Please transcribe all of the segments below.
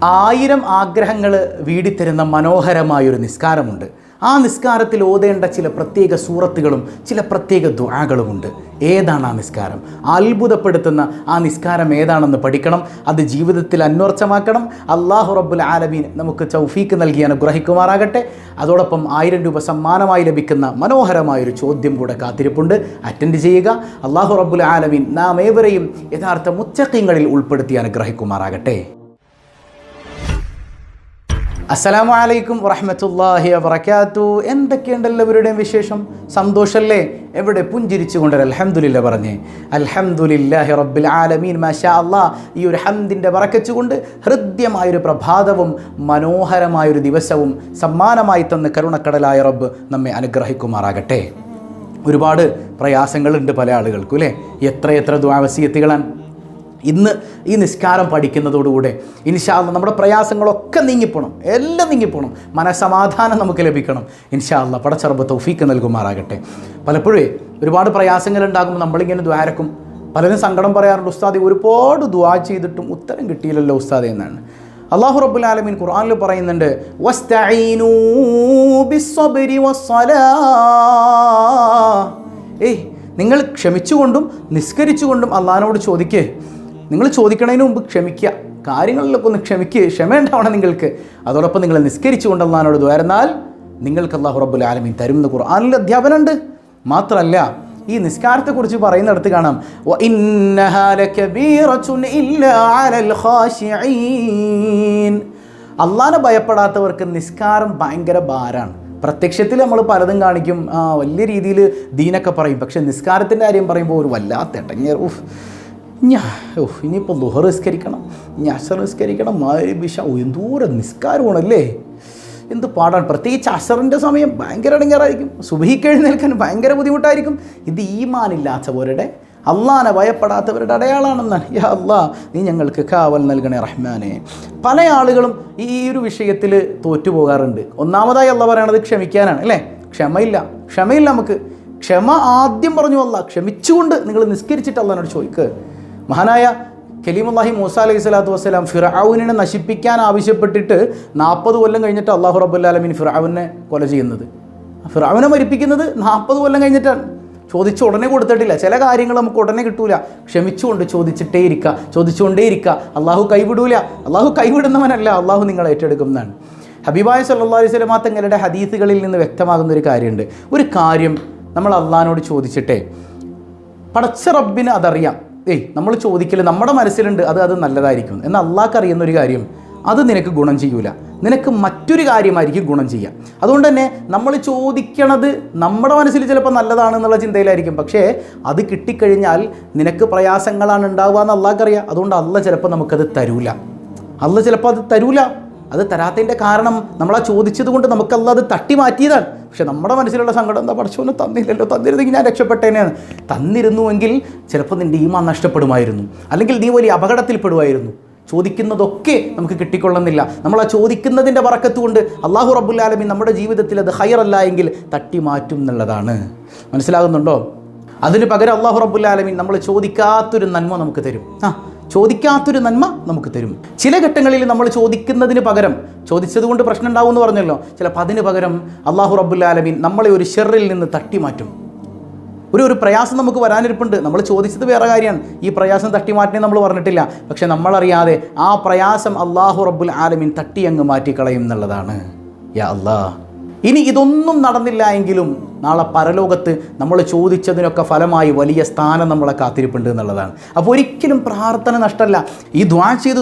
1000 ആഗ്രഹങ്ങൾ വീടിത്തരുന്ന മനോഹരമായൊരു നിസ്കാരമുണ്ട്. ആ നിസ്കാരത്തിൽ ഓതേണ്ട ചില പ്രത്യേക സൂറത്തുകളും ചില പ്രത്യേക ദുആകളുമുണ്ട്. ഏതാണ് ആ നിസ്കാരം? അത്ഭുതപ്പെടുത്തുന്ന ആ നിസ്കാരം ഏതാണെന്ന് പഠിക്കണം. അത് ജീവിതത്തിൽ അന്വർത്ഥമാക്കണം. അല്ലാഹു റബ്ബുൽ ആലമീൻ നമുക്ക് തൗഫീക്ക് നൽകി അനുഗ്രഹിക്കുമാറാകട്ടെ. അതോടൊപ്പം 1000 രൂപ സമ്മാനമായി ലഭിക്കുന്ന മനോഹരമായൊരു ചോദ്യം കൂടെ കാത്തിരിപ്പുണ്ട്. അറ്റൻഡ് ചെയ്യുക. അല്ലാഹു റബ്ബുൽ ആലമീൻ നാം ഏവരെയും യഥാർത്ഥ മുത്തഖീങ്ങളിൽ ഉൾപ്പെടുത്തി അനുഗ്രഹിക്കുമാറാകട്ടെ. അസ്സലാമു അലൈക്കും വറഹ്മത്തുള്ളാഹി വബറകാത്തു. എന്തൊക്കെയുണ്ട് എല്ലാവരുടെയും വിശേഷം? സന്തോഷമല്ലേ? എവിടെ പുഞ്ചിരിച്ചുകൊണ്ട് അൽഹംദുലില്ലാ പറഞ്ഞേ. അൽഹംദുലില്ലാഹി റബ്ബിൽ ആലമീൻ. മാഷാ അല്ലാഹ്. ഈ ഒരു ഹംദിൻ്റെ ബറക്കത്ത് കൊണ്ട് ഹൃദ്യമായൊരു പ്രഭാതവും മനോഹരമായൊരു ദിവസവും സമ്മാനമായി തന്ന് കരുണക്കടലായ റബ്ബ് നമ്മെ അനുഗ്രഹിക്കുമാറാകട്ടെ. ഒരുപാട് പ്രയാസങ്ങളുണ്ട് പല ആളുകൾക്കും അല്ലേ? എത്ര ദുആ വസിയത്തുകളാണ്. ഇന്ന് ഈ നിസ്കാരം പഠിക്കുന്നതോടുകൂടെ ഇൻഷാ അല്ലാഹ് നമ്മുടെ പ്രയാസങ്ങളൊക്കെ നീങ്ങിപ്പോണം, എല്ലാം നീങ്ങിപ്പോണം, മനസ്സമാധാനം നമുക്ക് ലഭിക്കണം. ഇൻഷാ അല്ലാഹ് പടച്ച റബ്ബ് തൗഫീക്ക് നൽകുമാറാകട്ടെ. പലപ്പോഴേ ഒരുപാട് പ്രയാസങ്ങളുണ്ടാകുമ്പോൾ നമ്മളിങ്ങനെ ദ്വാരക്കും. പലരും സങ്കടം പറയാറുണ്ട്, ഉസ്താദെ ഒരുപാട് ദുആ ചെയ്തിട്ടും ഉത്തരം കിട്ടിയില്ലല്ലോ ഉസ്താദെ എന്നാണ്. അല്ലാഹു റബ്ബുൽ ആലമീൻ ഖുർആനിൽ പറയുന്നുണ്ട്, വസ്തഈനൂ ബിസ്സബ്രി വസ്സലാഹ്. നിങ്ങൾ ക്ഷമിച്ചുകൊണ്ടും നിസ്കരിച്ചുകൊണ്ടും അള്ളാഹിനോട് ചോദിക്കേ. നിങ്ങൾ ചോദിക്കണതിന് മുമ്പ് ക്ഷമിക്കുക, കാര്യങ്ങളിലൊക്കെ ഒന്ന് ക്ഷമിക്കുക, ക്ഷമയുണ്ടാവണം നിങ്ങൾക്ക്. അതോടൊപ്പം നിങ്ങൾ നിസ്കരിച്ചുകൊണ്ട് അള്ളാഹിനോട് ദ്വാരന്നാൽ നിങ്ങൾക്ക് അല്ലാഹു റബ്ബുൽ ആലമീൻ തരുമെന്ന് ഖുർആനിൽ അധ്യാപനമുണ്ട്. മാത്രമല്ല ഈ നിസ്കാരത്തെക്കുറിച്ച് പറയുന്നിടത്ത് കാണാം, വഇന്നഹാ ലകബീറത്തുൻ ഇല്ലാ അലൽ ഖാശിഈൻ. അള്ളാഹിനെ ഭയപ്പെടാത്തവർക്ക് നിസ്കാരം ഭയങ്കര ഭാരമാണ്. പ്രത്യക്ഷത്തിൽ നമ്മൾ പലതും കാണിക്കും, വലിയ രീതിയിൽ ദീനൊക്കെ പറയും. പക്ഷേ നിസ്കാരത്തിൻ്റെ കാര്യം പറയുമ്പോൾ ഒരു വല്ലാത്ത ഇടങ്ങേറ്. ഇനിയിപ്പോൾ ളുഹർ നിസ്കരിക്കണം, ഇനി അസർ നിസ്കരിക്കണം, മഗ്‌രിബ് ഇശാ, എന്തോരം നിസ്കാരമാണല്ലേ, എന്ത് പാടാണ്. പ്രത്യേകിച്ച് അസറിൻ്റെ സമയം ഭയങ്കര ഇടങ്ങേറായിരിക്കും, സുബ്ഹിക്ക് എഴുന്നേൽക്കാൻ ഭയങ്കര ബുദ്ധിമുട്ടായിരിക്കും. ഇത് ഈമാനില്ലാത്തവരുടെ, അള്ളാഹനെ ഭയപ്പെടാത്തവരുടെ അടയാളമാണെന്നാണ്. യാ അല്ലാഹ് നീ ഞങ്ങൾക്ക് കാവൽ നൽകണേ റഹ്മാനെ. പല ആളുകളും ഈ ഒരു വിഷയത്തിൽ തോറ്റുപോകാറുണ്ട്. ഒന്നാമതായി അള്ളാഹ് പറയണത് ക്ഷമിക്കാനാണ് അല്ലേ? ക്ഷമയില്ല നമുക്ക്. ക്ഷമ ആദ്യം പറഞ്ഞു അല്ലാഹ്. ക്ഷമിച്ചുകൊണ്ട് നിങ്ങൾ നിസ്കരിച്ചിട്ട് അള്ളാഹിനോട് ചോദിക്കുക. മഹാനായ കലീമുല്ലാഹി മൂസ അലൈഹി സ്വലാത്തു വസ്സലാം ഫിർഔനിനെ നശിപ്പിക്കാൻ ആവശ്യപ്പെട്ടിട്ട് 40 കൊല്ലം കഴിഞ്ഞിട്ട് അല്ലാഹു റബ്ബുൽ ആലമീൻ ഫിർഔനെ കൊല ചെയ്യുന്നത്, ഫിർഔനെ മരിപ്പിക്കുന്നത് 40 കൊല്ലം കഴിഞ്ഞിട്ടാണ്. ചോദിച്ച ഉടനെ കൊടുത്തിട്ടില്ല. ചില കാര്യങ്ങൾ നമുക്ക് ഉടനെ കിട്ടൂല. ക്ഷമിച്ചുകൊണ്ട് ചോദിച്ചുകൊണ്ടേ ഇരിക്കുക. അള്ളാഹു കൈവിടൂല. അള്ളാഹു കൈവിടുന്നവനല്ല, അള്ളാഹു നിങ്ങളെ ഏറ്റെടുക്കുന്നതാണ്. ഹബീബായ സല്ലല്ലാഹു അലൈഹി വസല്ലം തങ്ങളുടെ ഹദീസുകളിൽ നിന്ന് വ്യക്തമാകുന്ന ഒരു കാര്യമുണ്ട്. ഒരു കാര്യം നമ്മൾ അള്ളാഹിനോട് ചോദിച്ചിട്ടേ പടച്ച റബ്ബിന് അതറിയാം. നമ്മൾ ചോദിക്കൽ നമ്മുടെ മനസ്സിലുണ്ട്, അത് നല്ലതായിരിക്കും. എന്നാൽ അള്ളാഹ്ക്ക് അറിയുന്നൊരു കാര്യം അത് നിനക്ക് ഗുണം ചെയ്യൂല, നിനക്ക് മറ്റൊരു കാര്യമായിരിക്കും ഗുണം ചെയ്യുക. അതുകൊണ്ട് തന്നെ നമ്മൾ ചോദിക്കണത് നമ്മുടെ മനസ്സിൽ ചിലപ്പോൾ നല്ലതാണെന്നുള്ള ചിന്തയിലായിരിക്കും. പക്ഷേ അത് കിട്ടിക്കഴിഞ്ഞാൽ നിനക്ക് പ്രയാസങ്ങളാണ് ഉണ്ടാവുക എന്ന് അള്ളാഹ്ക്കറിയാം. അതുകൊണ്ട് അള്ളാഹ് ചിലപ്പോൾ നമുക്കത് തരൂല. അത് തരാത്തതിൻ്റെ കാരണം നമ്മളാ ചോദിച്ചത് കൊണ്ട് നമുക്കല്ല അത് തട്ടി മാറ്റിയതാണ്. പക്ഷെ നമ്മുടെ മനസ്സിലുള്ള സങ്കടം എന്താ, പഠിച്ചോനെ തന്നില്ലല്ലോ, തന്നിരുന്നെങ്കിൽ ഞാൻ രക്ഷപ്പെട്ടേനെയാണ്. തന്നിരുന്നുവെങ്കിൽ ചിലപ്പോൾ നിൻ്റെ ഈമാൻ നഷ്ടപ്പെടുമായിരുന്നു, അല്ലെങ്കിൽ നീ വലിയ അപകടത്തിൽപ്പെടുമായിരുന്നു. ചോദിക്കുന്നതൊക്കെ നമുക്ക് കിട്ടിക്കൊള്ളുന്നില്ല. നമ്മൾ ആ ചോദിക്കുന്നതിൻ്റെ ബറക്കത്ത് കൊണ്ട് അല്ലാഹു റബ്ബുൽ ആലമീൻ നമ്മുടെ ജീവിതത്തിൽ അത് ഖൈറല്ല എങ്കിൽ തട്ടി മാറ്റും എന്നുള്ളതാണ്. മനസ്സിലാകുന്നുണ്ടോ? അതിന് പകരം അല്ലാഹു റബ്ബുൽ ആലമീൻ നമ്മൾ ചോദിക്കാത്തൊരു നന്മ നമുക്ക് തരും. ചില ഘട്ടങ്ങളിൽ നമ്മൾ ചോദിക്കുന്നതിന് പകരം, ചോദിച്ചതുകൊണ്ട് പ്രശ്നം ഉണ്ടാവും എന്ന് പറഞ്ഞല്ലോ, ചിലപ്പോൾ അതിന് പകരം അല്ലാഹു റബ്ബുൽ ആലമീൻ നമ്മളെ ഒരു ഷെറിൽ നിന്ന് തട്ടി മാറ്റും. ഒരു പ്രയാസം നമുക്ക് വരാനിരിപ്പുണ്ട്. നമ്മൾ ചോദിച്ചത് വേറെ കാര്യമാണ്, ഈ പ്രയാസം തട്ടിമാറ്റണേ നമ്മൾ പറഞ്ഞിട്ടില്ല. പക്ഷെ നമ്മളറിയാതെ ആ പ്രയാസം അല്ലാഹു റബ്ബുൽ ആലമീൻ തട്ടി അങ്ങ് മാറ്റിക്കളയും എന്നുള്ളതാണ്. യാ അല്ലാഹ്. ഇനി ഇതൊന്നും നടന്നില്ല എങ്കിലും നാളെ പരലോകത്ത് നമ്മൾ ചോദിച്ചതിനൊക്കെ ഫലമായി വലിയ സ്ഥാനം നമ്മളെ കാത്തിരിപ്പുണ്ട് എന്നുള്ളതാണ്. അപ്പോൾ ഒരിക്കലും പ്രാർത്ഥന നഷ്ടമല്ല. ഈ ദ്വാ ചെയ്ത്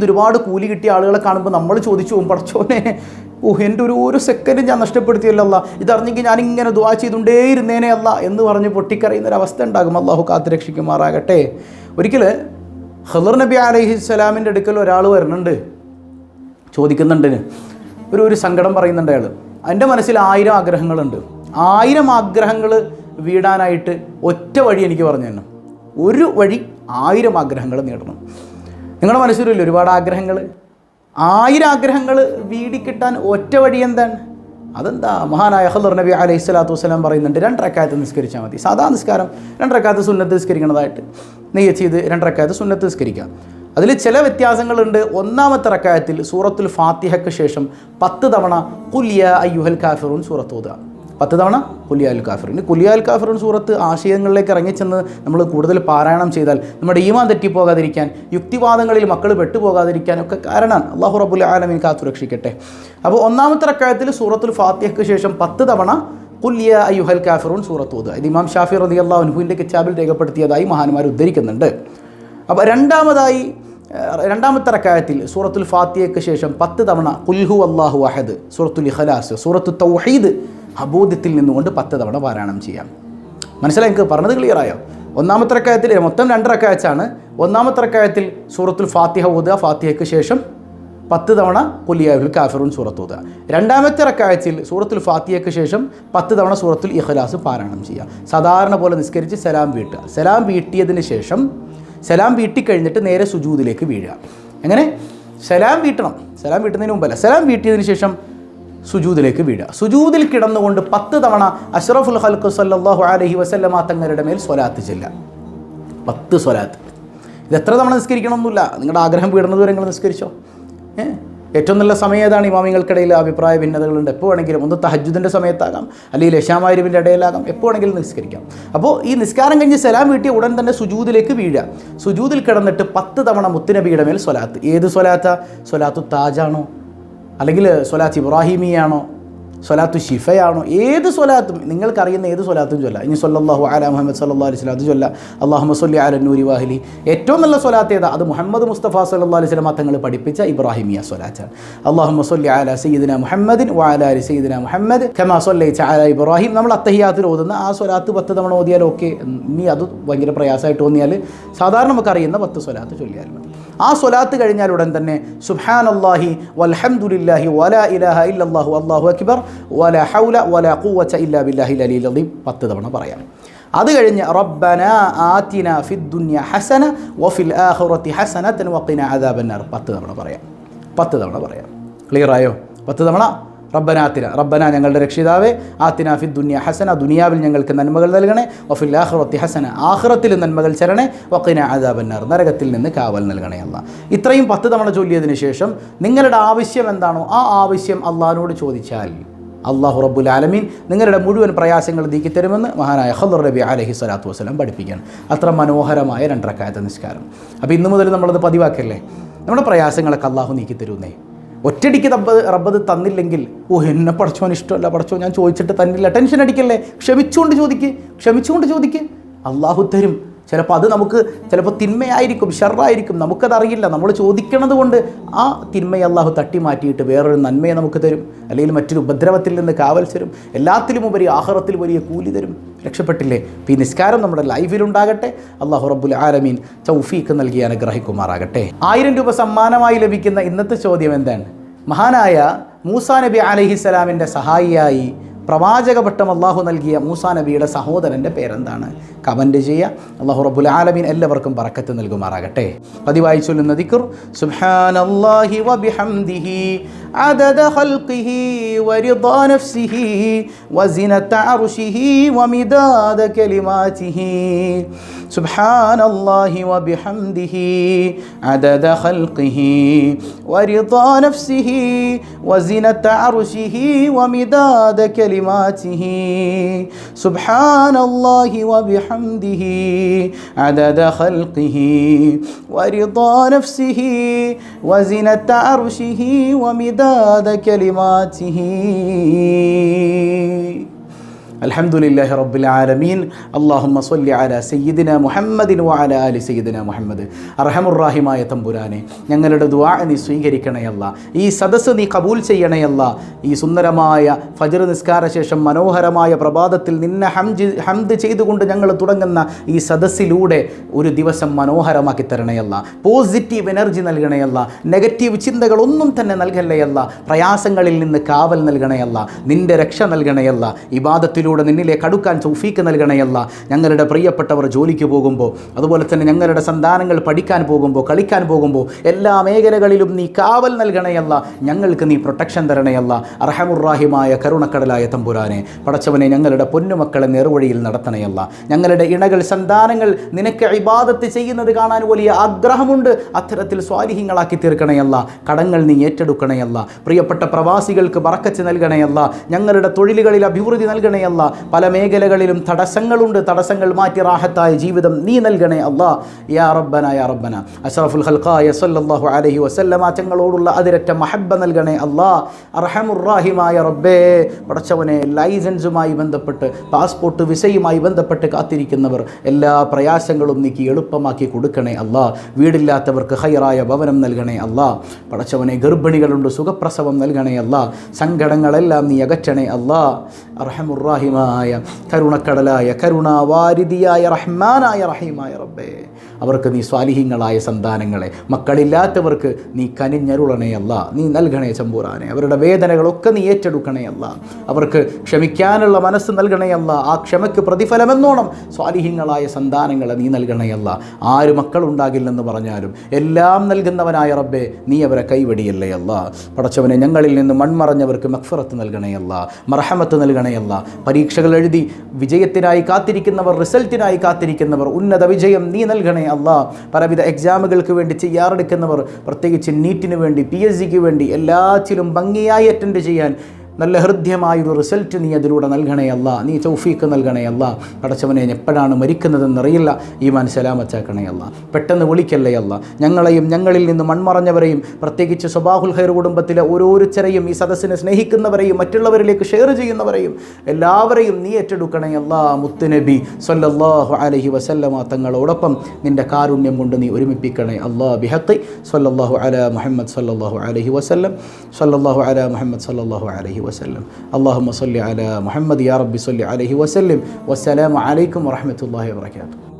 ഒരുപാട് കൂലി കിട്ടിയ ആളുകളെ കാണുമ്പോൾ നമ്മൾ ചോദിച്ചു പോകും, പടച്ചോനെ എൻ്റെ ഒരു സെക്കൻഡ് ഞാൻ നഷ്ടപ്പെടുത്തിയല്ലോ അല്ലാ, ഇതറിഞ്ഞെങ്കിൽ ഞാനിങ്ങനെ ദ്വാ ചെയ്തുകൊണ്ടേ ഇരുന്നേനെ അല്ല എന്ന് പറഞ്ഞ് പൊട്ടിക്കറിയുന്നൊരവസ്ഥ ഉണ്ടാകും. അല്ലാഹു കാത്തുരക്ഷിക്കുമാറാകട്ടെ. ഒരിക്കൽ ഖിളർ നബി അലൈഹിസ്സലാമിൻ്റെ അടുക്കൽ ഒരാൾ വരുന്നുണ്ട്, ചോദിക്കുന്നുണ്ട്, ഒരു സങ്കടം പറയുന്നുണ്ട്. അയാൾ, എൻ്റെ മനസ്സിൽ 1000 ആഗ്രഹങ്ങളുണ്ട്. 1000 ആഗ്രഹങ്ങൾ വീടാനായിട്ട് ഒറ്റ വഴി എനിക്ക് പറഞ്ഞു തന്നെ. ഒരു വഴി 1000 ആഗ്രഹങ്ങൾ നേടണം. നിങ്ങളുടെ മനസ്സിലില്ല ഒരുപാട് ആഗ്രഹങ്ങൾ? 1000 ആഗ്രഹങ്ങൾ വീടിക്കിട്ടാൻ ഒറ്റ വഴി എന്താണ്? അതെന്താ? മഹാനായ ഖിളർ നബി അലൈഹി സ്വലാത്തു വസ്സലാം പറയുന്നുണ്ട്, 2 റക്അത്ത് നിസ്കരിച്ചാൽ മതി. സാധാ നിസ്കാരം 2 റക്അത്ത് സുന്നത്ത് നിസ്കരിക്കുന്നതായിട്ട് നെയ്യത്ത് ചെയ്ത് 2 റക്അത്ത് സുന്നത്ത് നിസ്കരിക്കുക. അതിൽ ചില വ്യത്യാസങ്ങളുണ്ട്. ഒന്നാമത്തെ റക്അത്തിൽ സൂറത്തുൽ ഫാത്തിഹയ്ക്ക് ശേഷം 10 തവണ ഖുൽ യാ അയ്യുഹൽ കാഫിറൂൻ സൂറത്ത് ഓതുക. 10 തവണ ഖുൽ യാ അൽ കാഫിറൂൻ. ഖുൽ യാ അൽ കാഫിറൂൻ സൂറത്ത് ആശയങ്ങളിലേക്ക് ഇറങ്ങിച്ചെന്ന് നമ്മൾ കൂടുതൽ പാരായണം ചെയ്താൽ നമ്മുടെ ഈമാൻ തെറ്റിപ്പോകാതിരിക്കാൻ, യുക്തിവാദങ്ങളിൽ മക്കൾ പെട്ടുപോകാതിരിക്കാൻ ഒക്കെ കാരണമാണ്. അല്ലാഹു റബ്ബുൽ ആലമീൻ കാത്തുരക്ഷിക്കട്ടെ. അപ്പോൾ ഒന്നാമത്തെ റക്അത്തിൽ സൂറത്തുൽ ഫാത്തിഹയ്ക്ക് ശേഷം 10 തവണ ഖുൽ യാ അയ്യുഹൽ കാഫിറൂൻ സൂറത്ത് ഓതുക. ഇത് ഇമാം ഷാഫി റളിയല്ലാഹു അൻഹുവിൻ്റെ കിതാബിൽ രേഖപ്പെടുത്തിയതായി മഹാന്മാർ ഉദ്ധരിക്കുന്നുണ്ട്. അപ്പോൾ രണ്ടാമത്തെ റക്അത്തിൽ സൂറത്തുൽ ഫാത്തിഹയ്ക്ക് ശേഷം 10 തവണ ഖുൽ ഹു അല്ലാഹു അഹദ്, സൂറത്തുൽ ഇഖ്ലാസ്, സൂറത്തു തൗഹീദ് അബോധ്യത്തിൽ നിന്നുകൊണ്ട് 10 തവണ പാരായണം ചെയ്യാം. മനസ്സിലായി? എനിക്ക് പറഞ്ഞത് ക്ലിയറായോ? ഒന്നാമത്തെ റക്അത്തിൽ മൊത്തം 2 റക്അത്താണ്. ഒന്നാമത്തെ റക്അത്തിൽ സൂറത്തുൽ ഫാത്തിഹ ഓതുക, ഫാത്തിഹയ്ക്ക് ശേഷം 10 തവണ ഖുൽ യാ അയ്യുഹൽ കാഫിറൂൻ സൂറത്ത് ഓതുക. രണ്ടാമത്തെ റക്അത്തിൽ സൂറത്തുൽ ഫാത്തിഹയ്ക്ക് ശേഷം 10 തവണ സൂറത്തുൽ ഇഖ്ലാസ് പാരായണം ചെയ്യുക. സാധാരണ പോലെ നിസ്കരിച്ച് സലാം വീട്ടുക. സലാം വീട്ടിയതിന് ശേഷം, സലാം വീട്ടിക്കഴിഞ്ഞിട്ട് നേരെ സുജൂദിലേക്ക് വീഴുക. എങ്ങനെ? സലാം വീട്ടണം. സലാം വീട്ടുന്നതിന് മുമ്പല്ല, സലാം വീട്ടിയതിന് ശേഷം സുജൂദിലേക്ക് വീഴുക. സുജൂദിൽ കിടന്നുകൊണ്ട് 10 തവണ അഷ്റഫുൽ ഖൽഖ് സല്ലല്ലാഹു അലൈഹി വസല്ലമ തങ്ങളുടെ മേൽ സ്വലാത്ത് ചെല്ലുക. 10 സ്വലാത്ത്. ഇത് എത്ര തവണ നിസ്കരിക്കണമെന്നില്ല, നിങ്ങളുടെ ആഗ്രഹം വീടുന്നത് വരെ നിങ്ങൾ നിസ്കരിച്ചോ. ഏറ്റവും നല്ല സമയം ഏതാണ്? ഇമാമിങ്ങൾക്കിടയിൽ അഭിപ്രായ ഭിന്നതകളുണ്ട്. എപ്പോൾ വേണമെങ്കിലും, ഒന്ന് തഹജ്ജുദിൻ്റെ സമയത്താകാം, അല്ലെങ്കിൽ ഇശാ മഗ്‌രിബിൻ്റെ ഇടയിലാകാം, എപ്പോൾ വേണമെങ്കിലും നിസ്കരിക്കാം. അപ്പോൾ ഈ നിസ്കാരം കഴിഞ്ഞ് സലാം വീട്ടിയ ഉടൻ തന്നെ സുജൂദിലേക്ക് വീഴുക. സുജൂദിൽ കിടന്നിട്ട് 10 തവണ മുത്തുനബിയുടെ മേൽ സ്വലാത്ത്. ഏത് സ്വലാത്താ? സ്വലാത്തു താജാണോ, അല്ലെങ്കിൽ സ്വലാത്ത് ഇബ്രാഹിമിയാണോ, സ്വലാത്തു ഷിഫയാണോ? ഏത് സ്വലാത്തും, നിങ്ങൾക്കറിയുന്ന ഏത് സ്വലാത്തും ചൊല്ല. ഇനി സല്ലല്ലാഹു അലാ മുഹമ്മദ് സല്ലല്ലാഹു അലൈഹി വസല്ലം അത് ചൊല്ല. അല്ലാഹുമ്മ സ്വല്ലി അലാ നൂരി വാഹിലി. ഏറ്റവും നല്ല സ്വലാത്ത് ഏതാ? അത് മുഹമ്മദ് മുസ്തഫ സല്ലല്ലാഹു അലൈഹി വസല്ലം തങ്ങൾ പഠിപ്പിച്ച ഇബ്രാഹിമിയ സ്വലാത്താണ്. അല്ലാഹുമ്മ സ്വല്ലി അലാ സയ്യിദിന മുഹമ്മദിൻ വഅലാ ആലി സയ്യിദിന മുഹമ്മദ് കമാ സ്വല്ലൈത അലാ ഇബ്രാഹിം. നമ്മൾ അത്തഹിയാത്തിൽ ഓതുന്ന ആ സ്വലാത്ത് 10 തവണ ഓതിയാൽ ഓക്കെ. ഇനി അത് ഭയങ്കര പ്രയാസമായിട്ട് തോന്നിയാൽ സാധാരണ നമുക്കറിയുന്ന 10 സ്വലാത്ത് ചൊല്ലിയാൽ മതി. ആ സ്വലാത്ത് കഴിഞ്ഞാൽ ഉടൻ തന്നെ സുബ്ഹാനല്ലാഹി വൽഹംദുലില്ലാഹി വലാ ഇലാഹ ഇല്ലല്ലാഹു അല്ലാഹു അക്ബർ വലാ ഹൗല വലാ ഖുവത ഇല്ലാ ബില്ലാഹിൽ അലിയിൽ അദീം 10 തവണ പറയാം. അത് കഴിഞ്ഞ് റബ്ബനാ ആതിനാ ഫിദ് ദുനിയ ഹസന വഫിൽ ആഖിറതി ഹസനതൻ വഖിനാ അദാബന്നാർ 10 തവണ പറയാം. 10 തവണ പറയാം. ക്ലിയർ ആയോ? 10 തവണ റബ്ബന ഞങ്ങളുടെ രക്ഷിതാവേ, ആതിനാ ഫിദ് ദുനിയ ഹസന, ദുനിയാവിൽ ഞങ്ങൾക്ക് നന്മകൾ നൽകണേ, വഫിൽ ആഖിറതി ഹസന, ആഖിറത്തിൽ നന്മകൾ തരണേ, വഖിനാ അദാബന്നാർ, നരകത്തിൽ നിന്ന് കാവൽ നൽകണേ അല്ലാഹ്. ഇത്രയും 10 തവണ ചൊല്ലിയതിന് ശേഷം നിങ്ങളുടെ ആവശ്യം എന്താണോ ആ ആവശ്യം അള്ളാഹിനോട് ചോദിച്ചാൽ അല്ലാഹു റബ്ബുൽ ആലമീൻ നിങ്ങളുടെ മുഴുവൻ പ്രയാസങ്ങൾ നീക്കിത്തരുമെന്ന് മഹാനായ ഖദർ നബി അലൈഹി സ്വലാത്തു വസ്സലാം പഠിപ്പിക്കുകയാണ്. അത്ര മനോഹരമായ 2 റക്അത്ത് നിസ്കാരം. അപ്പോൾ ഇന്നു മുതൽ നമ്മളത് പതിവാക്കല്ലേ. നമ്മുടെ പ്രയാസങ്ങളൊക്കെ അള്ളാഹു നീക്കിത്തരുന്നേ. ഒറ്റയടിക്ക് റബ്ബത് തന്നില്ലെങ്കിൽ എന്നെ പടച്ചോൻ ഇഷ്ടമല്ല, പടച്ചോൻ ഞാൻ ചോദിച്ചിട്ട് തന്നില്ല, ടെൻഷൻ അടിക്കല്ലേ. ക്ഷമിച്ചുകൊണ്ട് ചോദിക്ക്, അള്ളാഹു തരും. ചിലപ്പോൾ അത് നമുക്ക് ചിലപ്പോൾ തിന്മയായിരിക്കും, ഷർറായിരിക്കും, നമുക്കതറിയില്ല. നമ്മൾ ചോദിക്കണത് കൊണ്ട് ആ തിന്മയെ അള്ളാഹു തട്ടി മാറ്റിയിട്ട് വേറൊരു നന്മയെ നമുക്ക് തരും, അല്ലെങ്കിൽ മറ്റൊരു ഉപദ്രവത്തിൽ നിന്ന് കാവൽ തരും. എല്ലാത്തിലും ഉപരി ആഖിറത്തിൽ വലിയ കൂലി തരും. രക്ഷപ്പെട്ടില്ലേ? ഈ നിസ്കാരം നമ്മുടെ ലൈഫിലുണ്ടാകട്ടെ. അല്ലാഹു റബ്ബുൽ ആലമീൻ തൗഫീഖ് നൽകി അനുഗ്രഹിക്കുമാറാകട്ടെ. 1000 രൂപ സമ്മാനമായി ലഭിക്കുന്ന ഇന്നത്തെ ചോദ്യം എന്താണ്? മഹാനായ മൂസാ നബി അലൈഹിസ്സലാമിൻ്റെ സഹായിയായി പ്രവാചക പട്ടം അള്ളാഹു നൽകിയ മൂസാ നബിയുടെ സഹോദരൻ്റെ പേരെന്താണ്? കമൻറ്റ് ചെയ്യുക. അല്ലാഹു റബ്ബുൽ ആലമീൻ എല്ലാവർക്കും ബറക്കത്ത് നൽകുമാറാകട്ടെ. പതിവായി ചൊല്ലുന്ന ദിക്ർ സുബ്ഹാനല്ലാഹി വബിഹംദിഹി അദദ ഖൽഖിഹി വരിദാ നഫ്സിഹി വസിനത അർശിഹി വമിദാദ കലിമാതിഹി. സുബ്ഹാനല്ലാഹി വബിഹംദിഹി അദദ ഖൽഖിഹി വരിദാ നഫ്സിഹി വസിനത അർശിഹി വമിദാദ كلماته سبحان الله وبحمده عدد خلقه ورضا نفسه وزنة عرشه ومداد كلماته. അൽഹംദുലില്ലാഹി റബ്ബിൽ ആലമീൻ. അല്ലാഹുമ്മ സ്വല്ലി അലാ സയ്യിദിന മുഹമ്മദിൻ വഅലാ ആലി സയ്യിദിന മുഹമ്മദ്. അർഹമുർ റഹീമായ തമ്പുരാനെ, ഞങ്ങളുടെ ദുആ നീ സ്വീകരിക്കണയല്ല, ഈ സദസ്സ് നീ കബൂൽ ചെയ്യണയല്ല. ഈ സുന്ദരമായ ഫജ്ർ നിസ്കാര ശേഷം മനോഹരമായ പ്രഭാതത്തിൽ നിന്നെ ഹംദ് ചെയ്തുകൊണ്ട് ഞങ്ങൾ തുടങ്ങുന്ന ഈ സദസ്സിലൂടെ ഒരു ദിവസം മനോഹരമാക്കി തരണയല്ല. പോസിറ്റീവ് എനർജി നൽകണയല്ല, നെഗറ്റീവ് ചിന്തകളൊന്നും തന്നെ നൽകണയല്ല, പ്രയാസങ്ങളിൽ നിന്ന് കാവൽ നൽകണയല്ല, നിന്റെ രക്ഷ നൽകണയല്ല. ഇബാദത്തിലൂടെ അതിലൂടെ നിന്നിലേക്ക് അടുക്കാൻ തൗഫീക്ക് നൽകണയല്ല. ഞങ്ങളുടെ പ്രിയപ്പെട്ടവർ ജോലിക്ക് പോകുമ്പോൾ, അതുപോലെ തന്നെ ഞങ്ങളുടെ സന്താനങ്ങൾ പഠിക്കാൻ പോകുമ്പോൾ, കളിക്കാൻ പോകുമ്പോൾ എല്ലാ മേഖലകളിലും നീ കാവൽ നൽകണയല്ല. ഞങ്ങൾക്ക് നീ പ്രൊട്ടക്ഷൻ തരണയല്ല. അർഹമുറാഹിമായ കരുണക്കടലായ തമ്പുരാനെ, പടച്ചവനെ ഞങ്ങളുടെ പൊന്നുമക്കളെ നേർവഴിയിൽ നടത്തണയല്ല. ഞങ്ങളുടെ ഇണകൾ, സന്താനങ്ങൾ നിനക്ക് ഇബാദത്ത് ചെയ്യുന്നത് കാണാൻ വലിയ ആഗ്രഹമുണ്ട്. അത്തരത്തിൽ സ്വാലിഹീങ്ങളാക്കി തീർക്കണയല്ല. കടങ്ങൾ നീ ഏറ്റെടുക്കണയല്ല. പ്രിയപ്പെട്ട പ്രവാസികൾക്ക് ബറക്കത്ത് നൽകണയല്ല. ഞങ്ങളുടെ തൊഴിലുകളിൽ അഭിവൃദ്ധി നൽകണയല്ല. പല മേഖലകളിലും തടസ്സങ്ങളുണ്ട്. തടസ്സങ്ങൾ മാറ്റി റാഹത്തായ ജീവിതം നീ നൽകണേ അല്ലാ. യാ റബ്ബന യാ റബ്ബന. അഷ്റഫുൽ ഖൽഖായ സല്ലല്ലാഹു അലൈഹി വസല്ലമ തങ്ങളോടുള്ള അതിരറ്റ മഹബ്ബ നൽകണേ അല്ലാ. അർഹമുറാഹിമായ റബ്ബേ, പടച്ചവനെ ലൈസൻസുമായി ബന്ധപ്പെട്ട്, പാസ്പോർട്ട് വിസയുമായി ബന്ധപ്പെട്ട് കാത്തിരിക്കുന്നവർ എല്ലാ പ്രയാസങ്ങളും നീക്കി എളുപ്പമാക്കി കൊടുക്കണേ അല്ലാ. വീടില്ലാത്തവർക്ക് ഹൈറായ ഭവനം നൽകണേ അല്ലാ. പടച്ചവനെ ഗർഭിണികളുണ്ട്, സുഖപ്രസവം നൽകണേ അല്ലാ. സങ്കടങ്ങളെല്ലാം നീ അകറ്റണേ അല്ലാ. അർഹമുറാഹിമായ കരുണക്കടലായ കരുണാവാരിധിയായ റഹ്മാനായ റഹീമായ റബ്ബേ, അവർക്ക് നീ സ്വാലിഹീങ്ങളായ സന്താനങ്ങളെ, മക്കളില്ലാത്തവർക്ക് നീ കനിഞ്ഞരുളണേ അല്ലാ. നീ നൽകണേ ചമ്പൂറാനെ. അവരുടെ വേദനകളൊക്കെ നീ ഏറ്റെടുക്കണേ അല്ലാ. അവർക്ക് ക്ഷമിക്കാനുള്ള മനസ്സ് നൽകണേ അല്ലാ. ആ ക്ഷമയ്ക്ക് പ്രതിഫലമെന്നോണം സ്വാലിഹീങ്ങളായ സന്താനങ്ങളെ നീ നൽകണേ അല്ലാ. ആര് മക്കളുണ്ടാകില്ലെന്ന് പറഞ്ഞാലും എല്ലാം നൽകുന്നവനായ റബ്ബേ, നീ അവരെ കൈവടിയല്ലേ അല്ലാ. പടച്ചവനെ, ഞങ്ങളിൽ നിന്ന് മൺമറഞ്ഞവർക്ക് മഗ്ഫിറത്ത് നൽകണേ അല്ലാ, മർഹമത്ത് നൽകണേ അല്ലാ. പരീക്ഷകൾ എഴുതി വിജയത്തിനായി കാത്തിരിക്കുന്നവർ, റിസൾട്ടിനായി കാത്തിരിക്കുന്നവർ, ഉന്നത വിജയം നീ നൽകണേ അല്ലാ. പലവിധ എക്സാമുകൾക്ക് വേണ്ടി തയ്യാറെടുക്കുന്നവർ, പ്രത്യേകിച്ച് നീറ്റിന് വേണ്ടി, PSCക്ക് വേണ്ടി എല്ലാറ്റിലും ഭംഗിയായി അറ്റൻഡ് ചെയ്യാൻ നല്ല ഹൃദ്യമായൊരു റിസൾട്ട് നീ അതിലൂടെ നൽകണേ അല്ല. നീ തൗഫീക്ക് നൽകണേ അല്ല. പടച്ചവനെ, എപ്പോഴാണ് മരിക്കുന്നതെന്നറിയില്ല. ഈമാൻ സലാമത്താക്കണേ അല്ല. പെട്ടെന്ന് വിളിക്കല്ലേ അല്ല. ഞങ്ങളെയും ഞങ്ങളിൽ നിന്ന് മൺമറഞ്ഞവരെയും, പ്രത്യേകിച്ച് സ്വബാഹുൽ ഖൈർ കുടുംബത്തിലെ ഓരോരുത്തരെയും, ഈ സദസ്സിനെ സ്നേഹിക്കുന്നവരെയും മറ്റുള്ളവരിലേക്ക് ഷെയർ ചെയ്യുന്നവരെയും എല്ലാവരെയും നീ ഏറ്റെടുക്കണേ അല്ല. മുത്തുനബി സ്വല്ലല്ലാഹു അലൈഹി വസല്ലമ തങ്ങളോടൊപ്പം നിൻ്റെ കാരുണ്യം കൊണ്ട് നീ ഒരുമിപ്പിക്കണേ അല്ലാ. ബിഹഖി സ്വല്ലല്ലാഹു അലാ മുഹമ്മദ് സ്വല്ലല്ലാഹു അലൈഹി വസല്ലം. സ്വല്ലല്ലാഹു അലാ മുഹമ്മദ് സ്വല്ലല്ലാഹു അലൈഹി وسلم. اللهم صل على محمد يا رب صل عليه وسلم. والسلام عليكم ورحمة الله وبركاته.